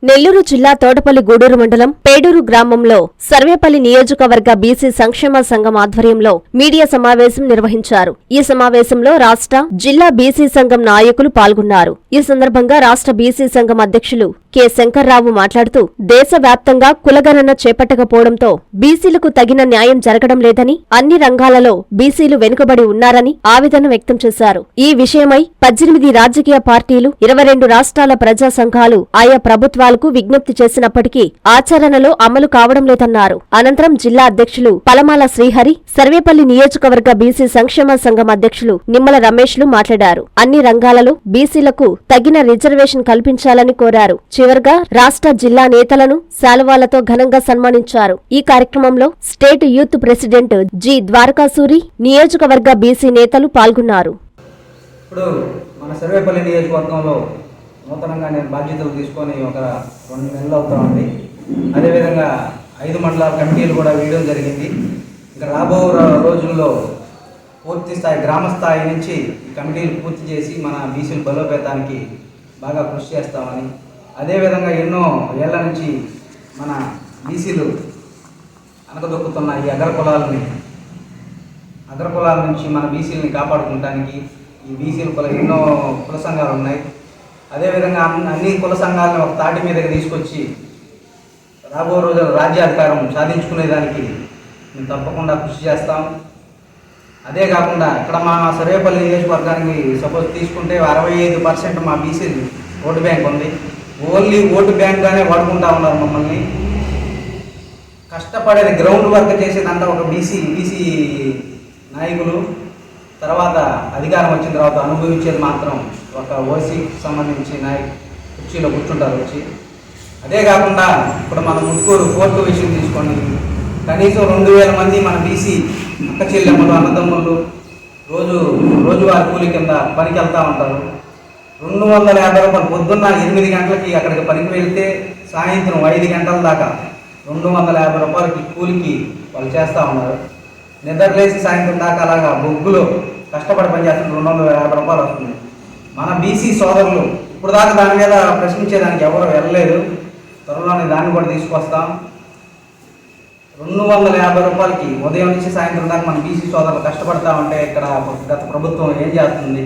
నెల్లూరు జిల్లా తోటపల్లి గూడూరు మండలం పేడూరు గ్రామంలో సర్వేపల్లి నియోజకవర్గ బీసీ సంక్షేమ సంఘం ఆధ్వర్యంలో మీడియా సమావేశం నిర్వహించారు. ఈ సమావేశంలో రాష్ట్ర, జిల్లా బీసీ సంఘం నాయకులు పాల్గొన్నారు. ఈ సందర్భంగా రాష్ట్ర బీసీ సంఘం అధ్యక్షులు కె శంకర్రావు మాట్లాడుతూ దేశవ్యాప్తంగా కులగణన చేపట్టకపోవడంతో బీసీలకు తగిన న్యాయం జరగడం లేదని, అన్ని రంగాలలో బీసీలు వెనుకబడి ఉన్నారని ఆవేదన వ్యక్తం చేశారు. ఈ విషయమై 18 రాజకీయ పార్టీలు, 22 రాష్ట్రాల ప్రజా సంఘాలు ఆయా ప్రభుత్వాలకు విజ్ఞప్తి చేసినప్పటికీ ఆచరణలో అమలు కావడం లేదన్నారు. అనంతరం జిల్లా అధ్యక్షులు పలమాల శ్రీహరి, సర్వేపల్లి నియోజకవర్గ బీసీ సంక్షేమ సంఘం అధ్యక్షులు నిమ్మల రమేష్లు మాట్లాడారు. అన్ని రంగాలలో బీసీలకు తగిన రిజర్వేషన్ కల్పించాలని కోరారు. చివరగా రాష్ట్ర, జిల్లా నేతలను శాలువాలతో ఘనంగా సన్మానించారు. ఈ కార్యక్రమంలో స్టేట్ యూత్ ప్రెసిడెంట్ జి ద్వారకాసూరి, నియోజకవర్గ బీసీ నేతలు పాల్గొన్నారు. ఇప్పుడు మన సర్వేపల్లి నియోజకవర్గంలో నూతనంగా నేను బాధ్యతలు తీసుకొని ఒక 2 నెలలు అవుతామండి. అదేవిధంగా 5 మండలాల కమిటీలు కూడా వేయడం జరిగింది. ఇంకా రాబో రోజుల్లో పూర్తి స్థాయి, గ్రామ స్థాయి నుంచి ఈ కమిటీలు పూర్తి చేసి మన బీసీల బలోపేతానికి బాగా కృషి చేస్తామని, అదేవిధంగా ఎన్నో ఏళ్ల నుంచి మన బీసీలు అనగదొక్కుతున్న ఈ అగ్రకులాల నుంచి మన బీసీలని కాపాడుకోవడానికి ఈ బీసీల ఎన్నో కుల సంఘాలు ఉన్నాయి. అదేవిధంగా అన్ని కుల సంఘాలను ఒక తాటి మీదకి తీసుకొచ్చి రాబో రోజుల రాజ్యాధికారం సాధించుకునేదానికి మేము తప్పకుండా కృషి చేస్తాం. అదే కాకుండా ఇక్కడ మా సర్వేపల్లి నియోజకవర్గానికి సపోజ్ తీసుకుంటే 65% మా బీసీ ఓటు బ్యాంక్ ఉంది. ఓన్లీ ఓటు బ్యాంక్గానే వాడుకుంటా ఉన్నారు మమ్మల్ని. కష్టపడేది, గ్రౌండ్ వర్క్ చేసేదంతా ఒక బీసీ నాయకులు. తర్వాత అధికారం వచ్చిన తర్వాత అనుభవించేది మాత్రం ఒక ఓసీకి సంబంధించి కుర్చీలో కూర్చుంటారు వచ్చి. అదే కాకుండా ఇప్పుడు మన ముట్కూరు కోర్టు విషయం తీసుకోండి, కనీసం 2000 మంది మన బీసీ అక్క చెల్లెమ్మలు, అన్నదమ్ముళ్ళు రోజువారి కూలి కింద పనికి వెళ్తూ ఉంటారు. 250 రూపాయలు పొద్దున్న 8 గంటలకి అక్కడికి పనికి వెళ్తే సాయంత్రం 5 గంటల దాకా 250 రూపాయలకి కూలికి వాళ్ళు చేస్తూ ఉన్నారు. నిద్రలేసి సాయంత్రం దాకా అలాగా బొగ్గులో కష్టపడి పనిచేస్తున్న 250 రూపాయలు వస్తుంది. మన బీసీ సోదరులు ఇప్పుడు దాకా దాని మీద ప్రశ్నించేదానికి ఎవరు వెళ్ళలేదు. త్వరలోనే దాన్ని కూడా తీసుకొస్తాం. 250 రూపాయలకి ఉదయం నుంచి సాయంత్రం దాకా మన బీసీ సోదరులు కష్టపడతా ఉంటే ఇక్కడ గత ప్రభుత్వం ఏం చేస్తుంది?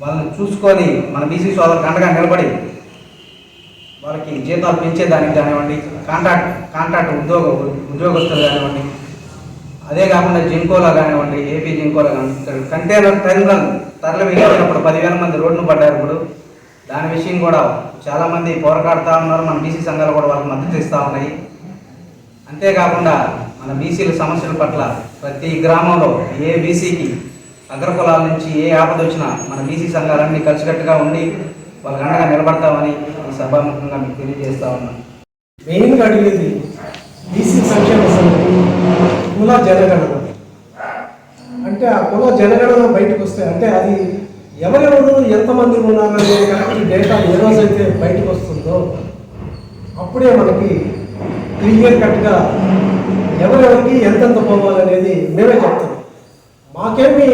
వాళ్ళని చూసుకొని మన బీసీ సోదరులకు అండగా నిలబడి వాళ్ళకి జీతాలు పెంచేదానికి కానివ్వండి, కాంట్రాక్ట్ ఉద్యోగస్తులు కానివ్వండి, అదే కాకుండా జింకోలో కానివ్వండి, ఏపీ జింకోలో కానివ్వండి, కంటైనర్ టెర్మినల్ తరలి వెళ్ళినప్పుడు 10,000 మంది రోడ్డును పడ్డారు. ఇప్పుడు దాని విషయం కూడా చాలామంది పోరాడుతూ ఉన్నారు. మన బీసీ సంఘాలు కూడా వాళ్ళకి మద్దతు ఇస్తూ ఉన్నాయి. అంతేకాకుండా మన బీసీల సమస్యల పట్ల ప్రతి గ్రామంలో ఏ బీసీకి అగ్రకులాల నుంచి ఏ ఆపద వచ్చినా మన బీసీ సంఘాలన్నీ కలిసికట్టుగా ఉండి వాళ్ళకి అండగా నిలబడతామని ఈ సభాముఖంగా మీకు తెలియజేస్తా ఉన్నాం. మెయిన్గా అడిగేది బీసీ సంక్షేమ సంఘం కుల జనగణన. అంటే ఆ కుల జనగణన బయటకు వస్తే, అంటే అది ఎవరెవరు ఎంతమంది ఉన్నారనే కరెక్ట్ డేటా ఏ రోజైతే బయటకు వస్తుందో అప్పుడే మనకి క్లియర్ కట్గా ఎవరెవరికి ఎంతెంత పోవాలనేది మేమే చెప్తాం. మాకేమి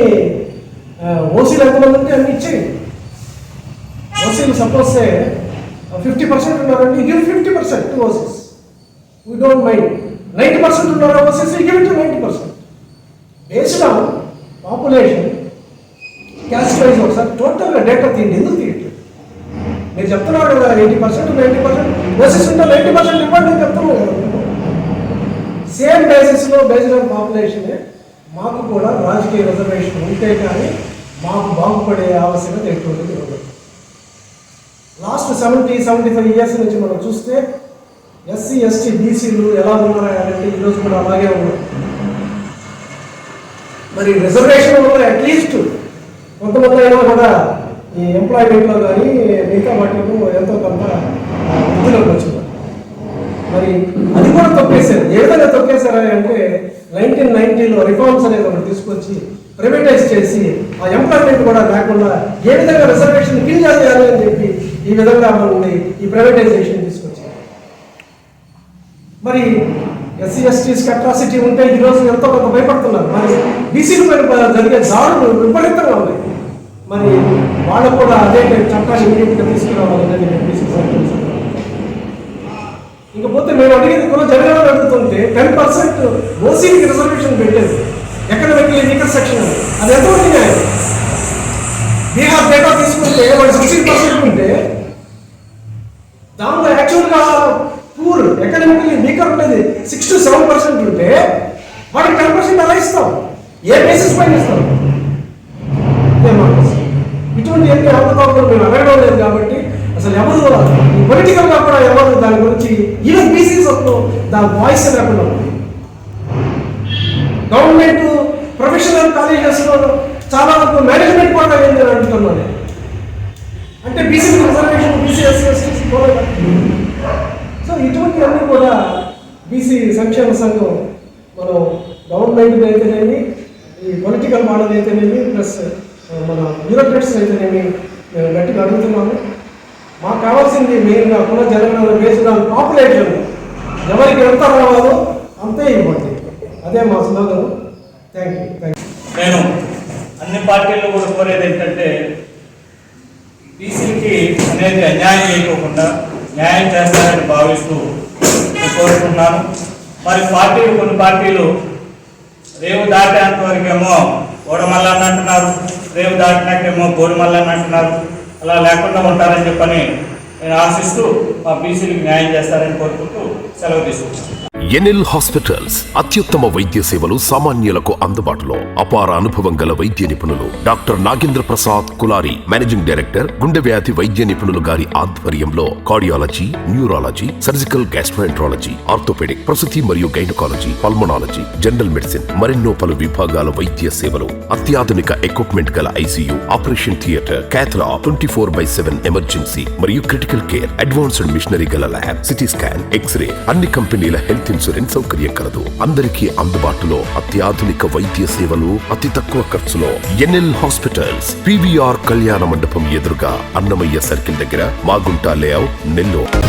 ఓసీలు ఎంతమంది ఉంటే అన్ని ఇచ్చేయండి. ఓసీలు సపోజ్ 50% ఉన్నారంటే ఇది 50% ఓసీస్, వీ డోంట్ మైండ్. 90% ఉన్నారు OCs, give it 90%. Based on population, caste wise ఒకసారి టోటల్గా డేటా తీయండి. ఎందుకు తీయట్లేదు? మీరు చెప్తున్నారు కదా 80%, 90% ఓసీస్ ఉంటే 90% ఇవ్వండి అని చెప్తున్నాం కదా. సేమ్ బేసిస్లో బేస్డ్ ఆన్ పాపులేషనే మాకు కూడా రాజకీయ రిజర్వేషన్ ఉంటే కానీ మాకు బాగుపడే ఆవశ్యకత ఎటువంటిది ఉండదు. లాస్ట్ 70-75 ఇయర్స్ నుంచి మనం చూస్తే ఎస్సీ, ఎస్టీ, బీసీలు ఎలా ఉన్నారంటే ఈరోజు కూడా అలాగే ఉన్నారు. మరి రిజర్వేషన్ వల్ల అట్లీస్ట్ కొంతమంది అయినా కూడా ఈ ఎంప్లాయ్మెంట్లో కానీ మిగతా వాటిలో ఎంతో కొంత వృద్ధిలోకి వచ్చింది. మరి అది కూడా తొక్కేశారు. ఏ విధంగా తొక్కేశారా అంటే 1990లో రిఫార్మ్స్ అనేది ఒకటి తీసుకొచ్చి ప్రైవేటైజ్ చేసి ఆ ఎంప్లాయ్మెంట్ కూడా లేకుండా ఏ విధంగా రిజర్వేషన్ కిల్ చేయాలి అని చెప్పి ఈ విధంగా మనల్ని ఈ ప్రైవేటైజేషన్ తీసుకొచ్చారు. మరి ఎస్సీ, ఎస్టీస్ అట్రాసిటీ ఉంటే ఈరోజు ఎంతో కొంత భయపడుతున్నారు. మరి బీసీల పైన జరిగే దాడులు విపరీతంగా ఉన్నాయి. మరి వాళ్ళకు కూడా అదే చట్టాన్ని ఇమీడియట్గా తీసుకురావాలనేది బీసీ ఇకపోతే మేము అడిగేది కుల జనగణన అడుగుతుంటే 10% ఓసీకి రిజర్వేషన్ పెట్టేది ఎకనామికల్లీ వీకర్ సెక్షన్ అది ఎంతవరకు న్యాయం? బీహార్ డేటా తీసుకుంటే వాళ్ళు 16% ఉంటే దాంట్లో యాక్చువల్గా పూర్ ఎకనామికల్లీ వీకర్ ఉండేది 6 to 7% ఉంటే వాడికి 10% అలా ఇస్తాం. ఏ బేసిస్ పైన ఇస్తాం? ఇటువంటి ఎన్ని అవకాశాలు మేము అడగడం లేదు కాబట్టి అసలు ఎవరు పొలిటికల్గా కూడా ఎవరు దాని గురించి ఈవెన్ బీసీస్ దాని వాయిస్ లేకుండా గవర్నమెంట్ ప్రొఫెషనల్ కాలేజెస్లో చాలా వరకు మేనేజ్మెంట్ కూడా అయింది అని అంటున్నాను. అంటే బీసీ రిజర్వేషన్ బీసీ ఎస్సీ పోలేదు. సో ఇటువంటివన్నీ కూడా బీసీ సంక్షేమ సంఘం మనం గవర్నమెంట్ అయితేనేమి ఈ పొలిటికల్ మోడల్ అయితేనేమి ప్లస్ మన బ్యూరోక్రాట్స్ అయితేనేమి మేము గట్టిగా అడుగుతున్నాము. మాకు కావాల్సింది మెయిన్గా కుల జనగణన బేస్డ్ ఆన్ పాపులేషన్ ఎవరికి ఎంత రావాలో అంతే ఇవ్వండి. అదే మా స్లోగన్. Thank you. నేను అన్ని పార్టీల్లో కూడా కోరేది ఏంటంటే బీసీకి అనేది అన్యాయం చేయకోకుండా న్యాయం చేస్తారని భావిస్తూ కోరుకుంటున్నాను. మరి కొన్ని పార్టీలు రేవు దాటేంత వరకేమో ఓడమల్లని అంటున్నారు, రేవు దాటినాకేమో గోరుమల్లని అంటున్నారు. అలా లేకుండా ఉంటారని చెప్పని నేను ఆశిస్తూ మా బీసీలకు న్యాయం చేస్తారని కోరుకుంటూ సెలవు తీసుకుంటాను. ఎన్ఎల్ హాస్పిటల్స్ అత్యుత్తమ వైద్య సేవలు సామాన్యులకు అందుబాటులో. అపార అనుభవం గల వైద్య నిపుణులు doctor Nagendra Prasad Kulari, managing director, గుండె వ్యాధి వైద్య నిపుణులు గారి ఆధ్వర్యంలో cardiology, neurology, surgical gastroenterology, orthopaedic, ప్రసూతి మరియు గైనకాలజీ, పల్మనాలజీ, జనరల్ మెడిసిన్ మరెన్నో పలు విభాగాల వైద్య సేవలు. అత్యాధునిక ఎక్విప్మెంట్ గల ఐసీయూ, ఆపరేషన్ థియేటర్, క్యాథ్లా, 24/7 ఎమర్జెన్సీ మరియు క్రిటికల్ కేర్, అడ్వాన్స్డ్ మిషనరీ గల ల్యాబ్, సిటీ స్కాన్, ఎక్స్రే, అన్ని కంపెనీల హెల్త్ ఇన్సూరెన్స్ సౌకర్యం కలదు. అందరికీ అందుబాటులో అత్యాధునిక వైద్య సేవలు అతి తక్కువ ఖర్చులో. ఎన్ఎల్ హాస్పిటల్స్, పివిఆర్ కళ్యాణ మండపం ఎదురుగా, అన్నమయ్య సర్కిల్ దగ్గర, మాగుంట లేఅవుట్, నెల్లూరు.